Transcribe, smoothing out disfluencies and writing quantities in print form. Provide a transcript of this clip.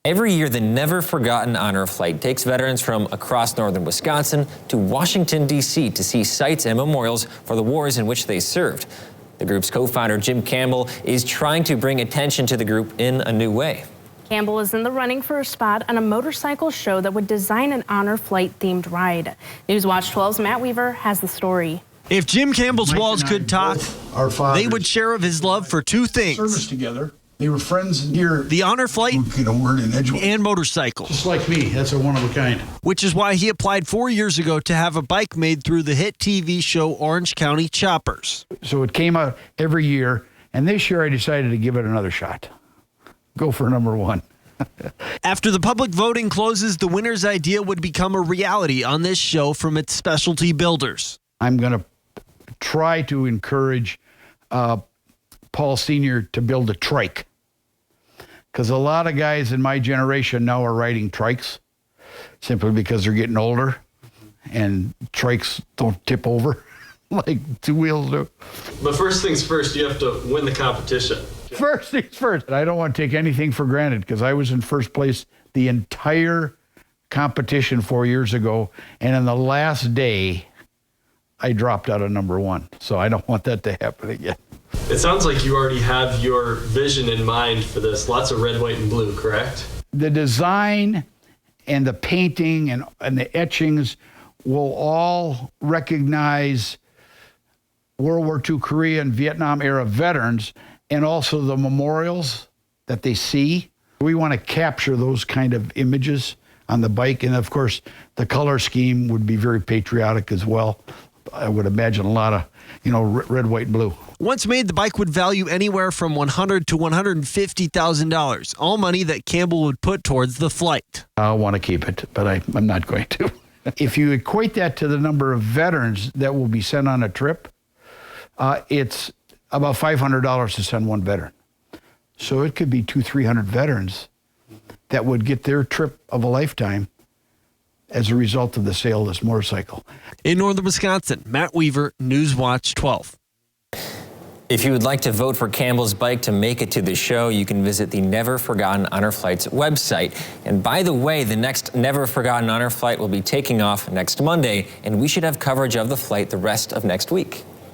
Every year, the Never Forgotten Honor Flight takes veterans from across northern Wisconsin to Washington, D.C. to see sites and memorials for the wars in which they served. The group's co-founder, Jim Campbell, is trying to bring attention to the group in a new way. Campbell is in the running for a spot on a motorcycle show that would design an honor flight-themed ride. Newswatch 12's Matt Weaver has the story. If Jim Campbell's walls could talk, they would share of his love for two things. Service together. They were friends here. The honor flight Get a word in edgeways. and motorcycles. Just like me, that's a one of a kind. Which is why he applied 4 years ago to have a bike made through the hit TV show Orange County Choppers. So it came out every year, and this year I decided to give it another shot. Go for number one. After the public voting closes, the winner's idea would become a reality on this show from its specialty builders. I'm going to try to encourage Paul Sr. to build a trike. Because a lot of guys in my generation now are riding trikes simply because they're getting older and trikes don't tip over like two wheels do. But first things first, you have to win the competition. First things first. I don't want to take anything for granted because I was in first place the entire competition 4 years ago. And in the last day, I dropped out of number one. So I don't want that to happen again. It sounds like you already have your vision in mind for this. Lots of red, white, and blue, correct? The design and the painting and the etchings will all recognize World War II, Korea, and Vietnam era veterans, and also the memorials that they see. We want to capture those kind of images on the bike. And of course, the color scheme would be very patriotic as well. I would imagine a lot of, red, white, and blue. Once made, the bike would value anywhere from $100,000 to $150,000, all money that Campbell would put towards the flight. I want to keep it, but I'm not going to. If you equate that to the number of veterans that will be sent on a trip, it's about $500 to send one veteran. So it could be 200-300 veterans that would get their trip of a lifetime as a result of the sale of this motorcycle. In northern Wisconsin, Matt Weaver, Newswatch 12. If you would like to vote for Campbell's bike to make it to the show, you can visit the Never Forgotten Honor Flight's website. And by the way, the next Never Forgotten Honor Flight will be taking off next Monday, and we should have coverage of the flight the rest of next week.